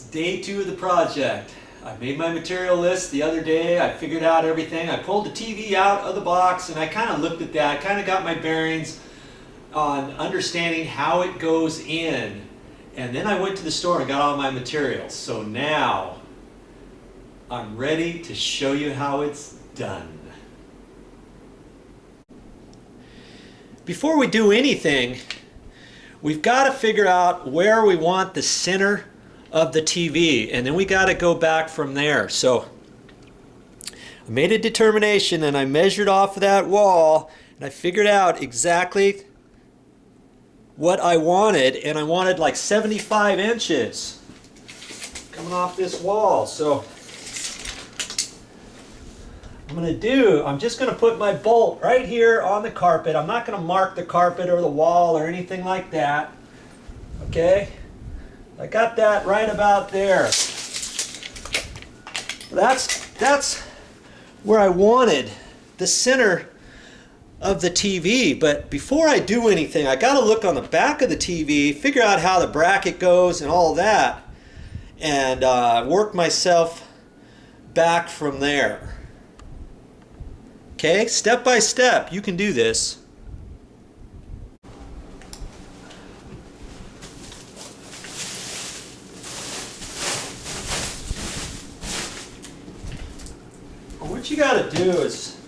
It's day 2 of the project. I made my material list the other day. I figured out everything. I pulled the TV out of the box and I kind of looked at that. Kind of got my bearings on understanding how it goes in. And then I went to the store and got all my materials. So now I'm ready to show you how it's done. Before we do anything, we've got to figure out where we want the center of the TV, and then we got to go back from there. So I made a determination and I measured off of that wall and I figured out exactly what I wanted, and I wanted like 75 inches coming off this wall. So I'm just going to put my bolt right here on the carpet. I'm not going to mark the carpet or the wall or anything like that. Okay? I got that right about there. That's where I wanted the center of the TV. But before I do anything, I got to look on the back of the TV, figure out how the bracket goes and all that, and work myself back from there. Okay, step by step, you can do this. What you got to do is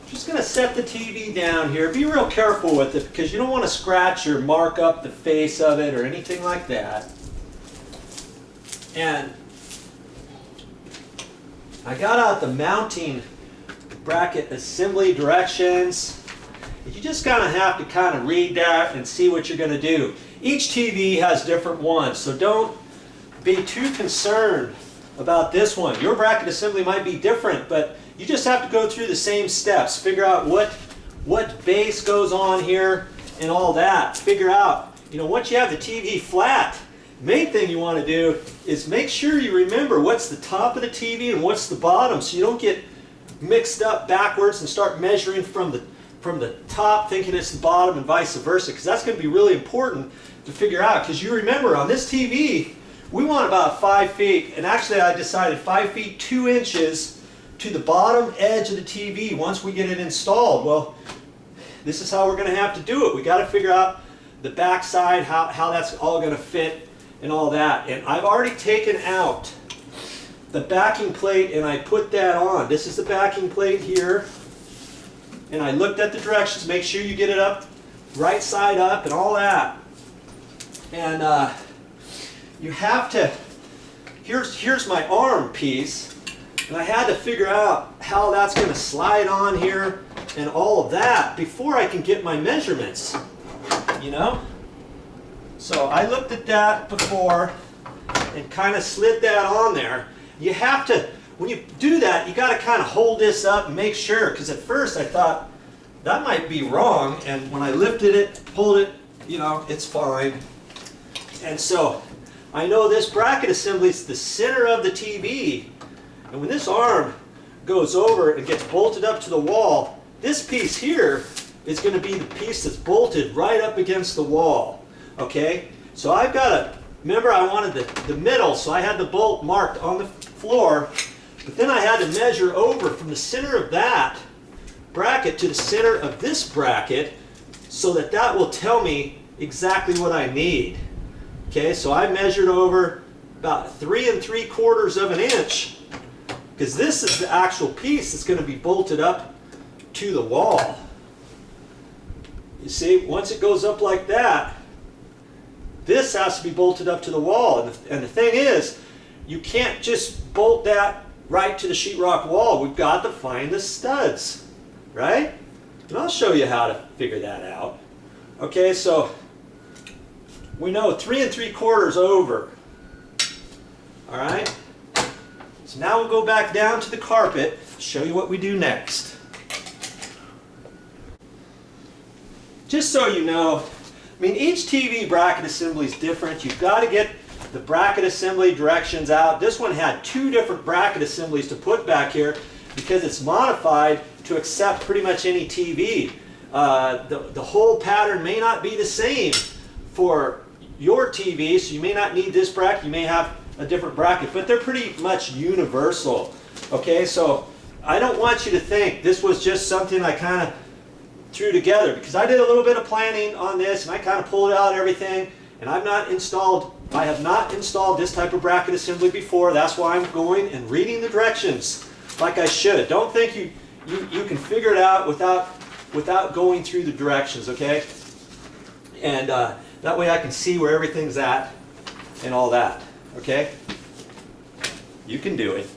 just going to set the TV down here. Be real careful with it because you don't want to scratch or mark up the face of it or anything like that. And I got out the mounting bracket assembly directions. You just kind of have to kind of read that and see what you're going to do. Each TV has different ones, so don't be too concerned about this one. Your bracket assembly might be different, but you just have to go through the same steps. Figure out what base goes on here and all that. Figure out, once you have the TV flat, the main thing you want to do is make sure you remember what's the top of the TV and what's the bottom, so you don't get mixed up backwards and start measuring from the top thinking it's the bottom and vice versa, because that's going to be really important to figure out. Because you remember, on this TV we want about 5 feet, and actually I decided 5 feet 2 inches to the bottom edge of the TV once we get it installed. Well, this is how we're going to have to do it. We got to figure out the back side, how that's all going to fit and all that. And I've already taken out the backing plate and I put that on. This is the backing plate here, and I looked at the directions. Make sure you get it up right side up and all that. And you have to, here's my arm piece, and I had to figure out how that's going to slide on here and all of that before I can get my measurements, So I looked at that before and kind of slid that on there. You have to, when you do that, you got to kind of hold this up and make sure, because at first I thought that might be wrong, and when I lifted it, pulled it, it's fine. And so I know this bracket assembly is the center of the TV, and when this arm goes over and gets bolted up to the wall, this piece here is going to be the piece that's bolted right up against the wall. Okay, so I've got to, remember I wanted the middle, so I had the bolt marked on the floor, but then I had to measure over from the center of that bracket to the center of this bracket so that will tell me exactly what I need. Okay, so I measured over about 3 3/4 of an inch, because this is the actual piece that's going to be bolted up to the wall. You see, once it goes up like that, this has to be bolted up to the wall. And the thing is, you can't just bolt that right to the sheetrock wall. We've got to find the studs, right? And I'll show you how to figure that out. Okay, so we know 3 3/4 over. All right? So now we'll go back down to the carpet, show you what we do next. Just so you know, each TV bracket assembly is different. You've got to get the bracket assembly directions out. This one had 2 different bracket assemblies to put back here because it's modified to accept pretty much any TV. The whole pattern may not be the same for your TV, so you may not need this bracket. You may have a different bracket, but they're pretty much universal. Okay, so I don't want you to think this was just something I kind of threw together, because I did a little bit of planning on this and I kind of pulled out everything, and I have not installed this type of bracket assembly before. That's why I'm going and reading the directions like I should. Don't think you can figure it out without going through the directions, okay? And that way I can see where everything's at and all that, okay? You can do it.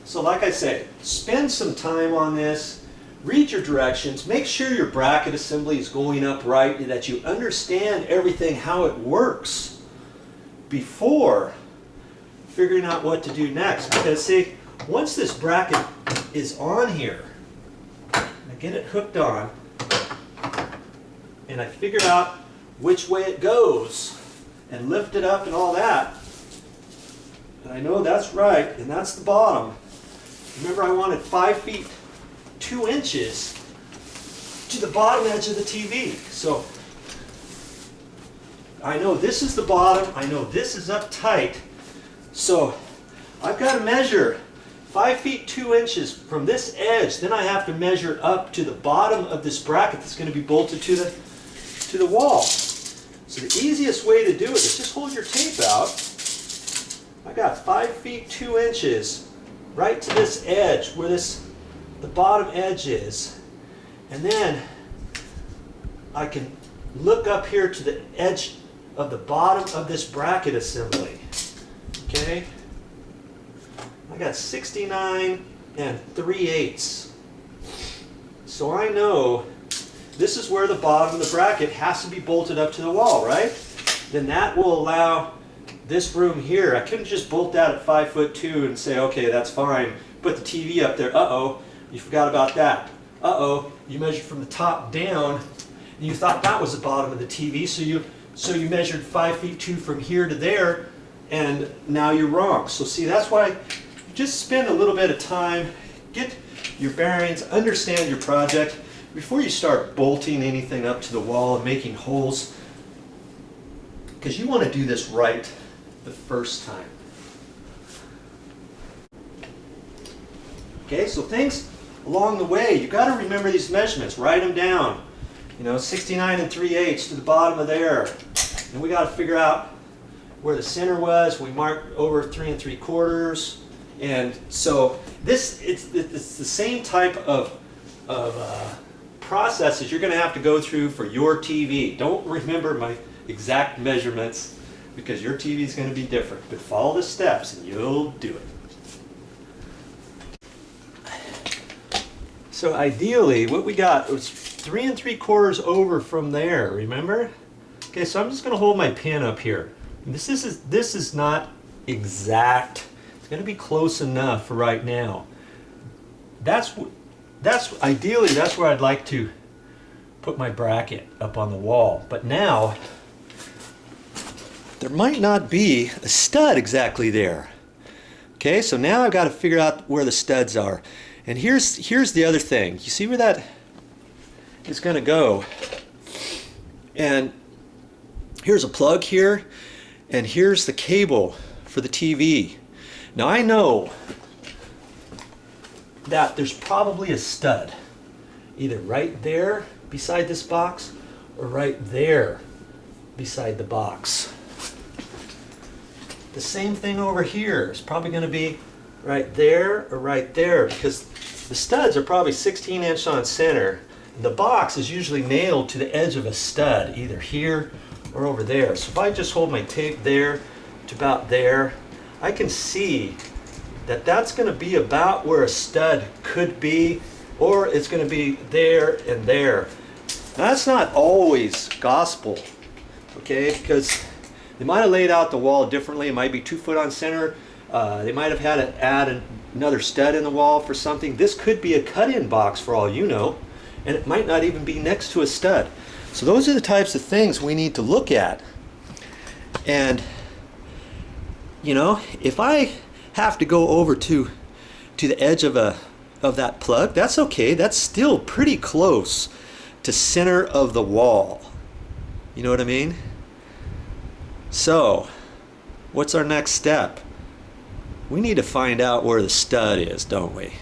So like I say, spend some time on this, read your directions, make sure your bracket assembly is going up right, that you understand everything, how it works, before figuring out what to do next. Because see, once this bracket is on here, I get it hooked on, and I figure out which way it goes, and lift it up and all that, and I know that's right, and that's the bottom. Remember, I wanted 5 feet 2 inches to the bottom edge of the TV. So I know this is the bottom, I know this is up tight, so I've got to measure 5 feet 2 inches from this edge. Then I have to measure up to the bottom of this bracket that's going to be bolted to the wall. So the easiest way to do it is just hold your tape out. I got 5 feet 2 inches right to this edge where the bottom edge is, and then I can look up here to the edge of the bottom of this bracket assembly. Okay, I got 69 3/8. So I know this is where the bottom of the bracket has to be bolted up to the wall, right? Then that will allow this room here. I couldn't just bolt that at 5'2" and say, okay, that's fine. Put the TV up there. Uh-oh, you forgot about that. Uh-oh, you measured from the top down, and you thought that was the bottom of the TV, so you measured 5 feet 2 from here to there, and now you're wrong. So see, that's why you just spend a little bit of time, get your bearings, understand your project before you start bolting anything up to the wall and making holes, because you want to do this right the first time. Okay, so things along the way, you got to remember these measurements, write them down. You know, 69 3/8 to the bottom of there. And we got to figure out where the center was. We marked over 3 3/4. And so it's the same type of processes you're going to have to go through for your TV. Don't remember my exact measurements, because your TV is going to be different. But follow the steps and you'll do it. So ideally, what we got was 3 3/4 over from there, remember? Okay, so I'm just going to hold my pin up here. This is not exact. It's going to be close enough for right now. Ideally, that's where I'd like to put my bracket up on the wall. But now, there might not be a stud exactly there. Okay, so now I've got to figure out where the studs are. And here's the other thing. You see where that is going to go? And here's a plug here, and here's the cable for the TV. Now I know that there's probably a stud either right there beside this box or right there beside the box. The same thing over here. It's probably going to be right there or right there, because the studs are probably 16" on center. The box is usually nailed to the edge of a stud, either here or over there. So if I just hold my tape there to about there, I can see that that's going to be about where a stud could be, or it's going to be there and there. Now, that's not always gospel, okay, because they might have laid out the wall differently. It might be 2 foot on center. They might have had to add another stud in the wall for something. This could be a cut-in box for all you know, and it might not even be next to a stud. So those are the types of things we need to look at. And you know, if I have to go over to the edge of that plug, that's okay. That's still pretty close to center of the wall. You know what I mean? So, what's our next step? We need to find out where the stud is, don't we?